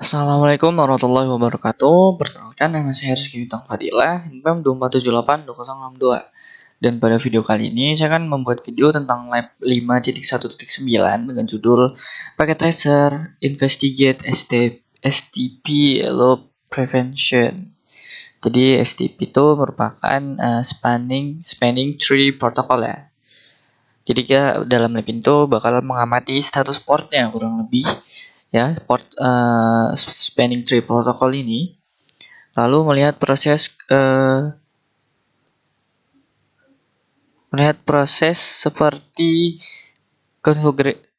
Assalamualaikum warahmatullahi wabarakatuh. Perkenalkan, nama saya Rizky Bintang Fadilah, NPM 24782062. Dan pada video kali ini saya akan membuat video tentang lab 5.1.9 dengan judul Packet Tracer Investigate STP Loop Prevention. Jadi STP itu merupakan spanning tree protocol ya. Jadi kita dalam lab itu bakal mengamati status portnya kurang lebih ya, spanning tree protocol ini, lalu melihat proses seperti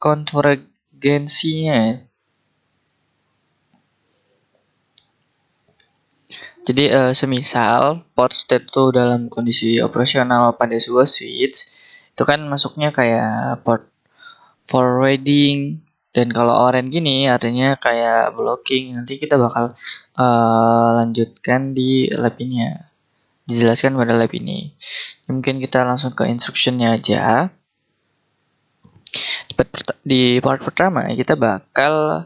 konvergensinya. Jadi semisal port state itu dalam kondisi operasional pada sebuah switch, itu kan masuknya kayak port forwarding, dan kalau orange gini artinya kayak blocking. Nanti kita bakal lanjutkan di lab ini ya, dijelaskan pada lab ini. Mungkin kita langsung ke instructionnya aja. Di part pertama kita bakal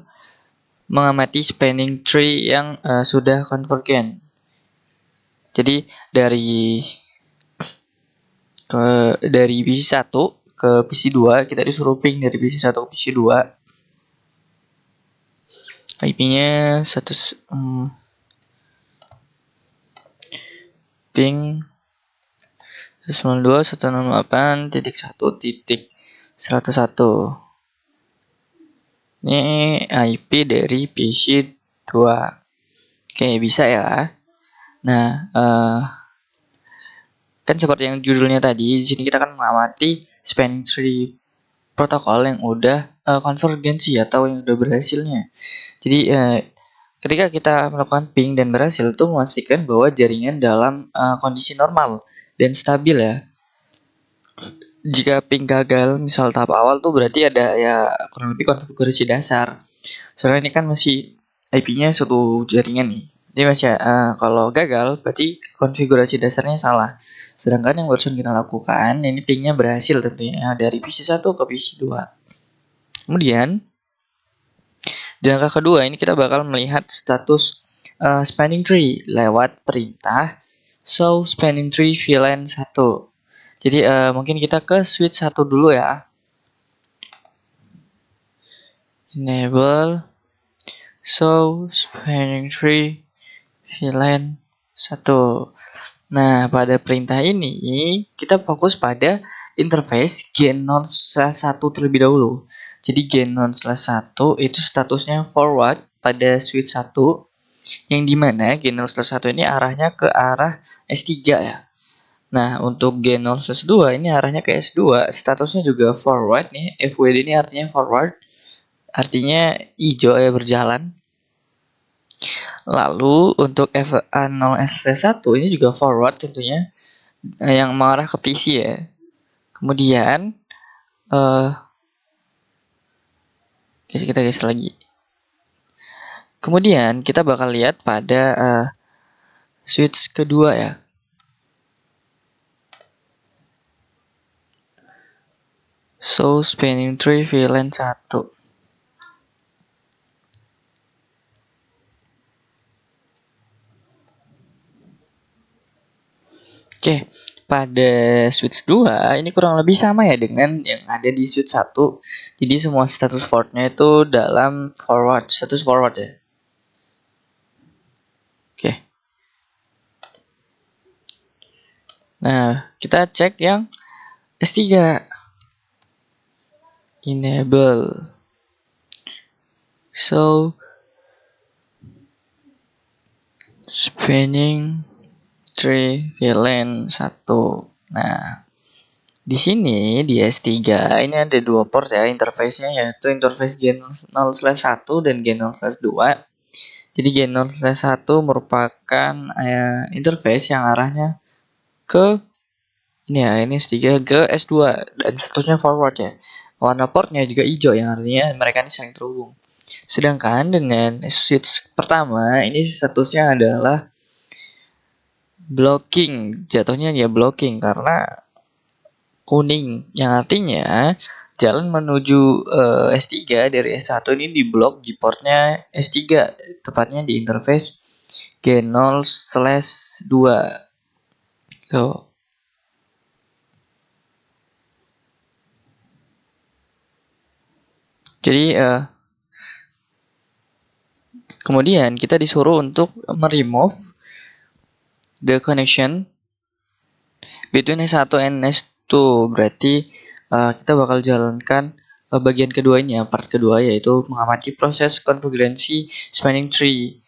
mengamati spanning tree yang sudah convergent. Jadi dari PC 1 ke PC 2 kita disuruh ping dari PC 1 ke PC 2. IP-nya ping 192.168.1.101. Ini IP dari PC 2. Oke, bisa ya. Nah, kan seperti yang judulnya tadi, di sini kita akan mengamati spanning tree protokol yang udah konvergensi atau yang udah berhasilnya. Jadi ketika kita melakukan ping dan berhasil, itu memastikan bahwa jaringan dalam kondisi normal dan stabil ya. Jika ping gagal, misal tahap awal tuh berarti ada ya kurang lebih konfigurasi dasar. Soalnya ini kan masih IP-nya satu jaringan nih. Jadi masih kalau gagal berarti konfigurasi dasarnya salah. Sedangkan yang barusan kita lakukan ini pingnya berhasil tentunya dari PC 1 ke PC 2. Kemudian di langkah kedua ini kita bakal melihat status spanning tree lewat perintah show spanning tree VLAN 1. Jadi mungkin kita ke switch 1 dulu ya. Enable show spanning tree VLAN 1. Nah, pada perintah ini kita fokus pada interface Gen0/1 terlebih dahulu. Jadi Gen0/1 itu statusnya forward pada switch 1, yang dimana Gen0/1 ini arahnya ke arah S3 ya. Nah, untuk Gen0/2 ini arahnya ke S2, statusnya juga forward nih. FWD ini artinya forward, artinya hijau ya, berjalan. Lalu untuk FA0/1 ini juga forward tentunya, yang mengarah ke PC ya. Kemudian kita geser lagi. Kemudian kita bakal lihat pada switch kedua ya. So spanning tree VLAN 1. Oke, pada switch 2 ini kurang lebih sama ya dengan yang ada di switch 1. Jadi semua status portnya itu dalam status forward ya. Oke. Nah, kita cek yang S3. Enable so spanning tree VLAN 1. Nah, di sini di S3 ini ada dua port ya interface-nya, yaitu interface Gen0/1 dan Gen0/2. Jadi Gen0/1 merupakan interface yang arahnya ke ini ya, ini S3 ke S2 dan statusnya forward ya. Warna portnya juga hijau yang artinya mereka ini saling terhubung. Sedangkan dengan switch pertama ini statusnya adalah blocking, jatuhnya ya blocking karena kuning, yang artinya jalan menuju S3 dari S1 ini diblok di portnya S3, tepatnya di interface G0/2. So, jadi kemudian kita disuruh untuk meremove the connection between S1 and S2. Berarti kita bakal jalankan bagian keduanya, part kedua, yaitu mengamati proses konfigurasi spanning tree.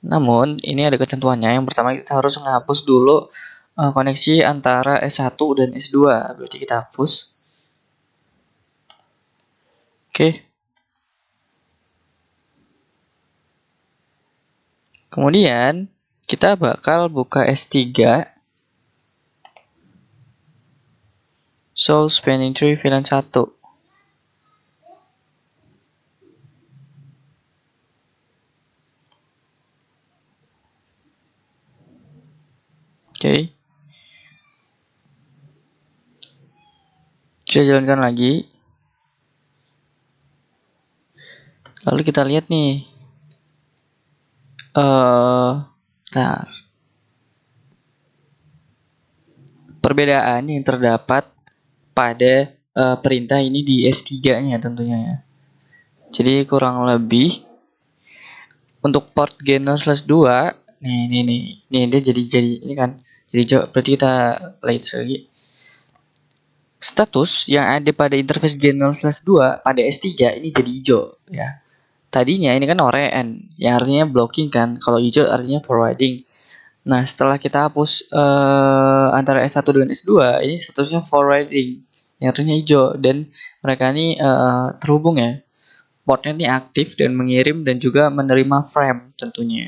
Namun ini ada ketentuannya. Yang pertama kita harus menghapus dulu koneksi antara S1 dan S2. Berarti kita hapus. Oke. Kemudian kita bakal buka S3. So spanning tree VLAN 1. Oke. Kita jalankan lagi. Lalu kita lihat nih. Bentar. Perbedaan yang terdapat pada perintah ini di S3-nya tentunya ya. Jadi kurang lebih untuk port G0/2 nih dia jadi ini kan. Jadi berarti kita lihat lagi. Status yang ada pada interface G0/2 pada S3 ini jadi hijau ya. Tadinya ini kan oranye, yang artinya blocking kan. Kalau hijau artinya forwarding. Nah, setelah kita hapus antara S1 dengan S2, ini statusnya forwarding, yang artinya hijau, dan mereka ini terhubung ya. Portnya ini aktif dan mengirim dan juga menerima frame tentunya.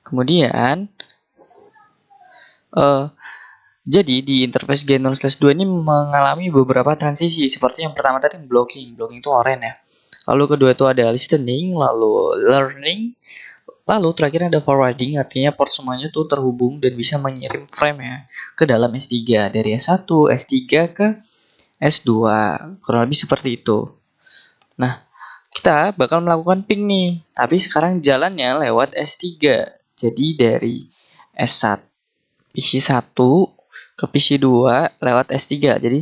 Kemudian jadi di interface G0/2 ini mengalami beberapa transisi, seperti yang pertama tadi blocking itu oranye ya. Lalu kedua itu ada listening, lalu learning, lalu terakhir ada forwarding, artinya port semuanya tuh terhubung dan bisa mengirim frame ya ke dalam S3 dari S1, S3 ke S2, kurang lebih seperti itu. Nah, kita bakal melakukan ping nih, tapi sekarang jalannya lewat S3. Jadi dari S1 PC1 ke PC2 lewat S3. Jadi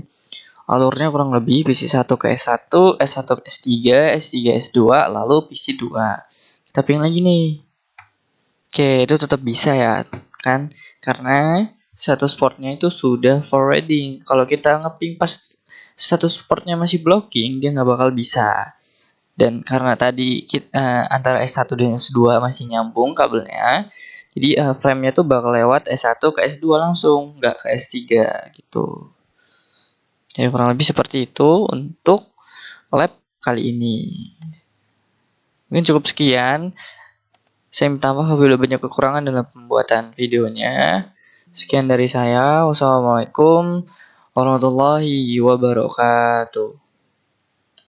alurnya kurang lebih PC1 ke S1, S1 ke S3, S3 S2, lalu PC2. Kita ping lagi nih. Oke, itu tetap bisa ya, kan? Karena status portnya itu sudah forwarding. Kalau kita ngeping pas status portnya masih blocking, dia nggak bakal bisa. Dan karena tadi kita, antara S1 dan S2 masih nyambung kabelnya, jadi frame-nya tuh bakal lewat S1 ke S2 langsung, nggak ke S3 gitu. Ya kurang lebih seperti itu untuk lab kali ini. Mungkin cukup sekian. Saya minta maaf apabila banyak kekurangan dalam pembuatan videonya. Sekian dari saya. Wassalamualaikum warahmatullahi wabarakatuh.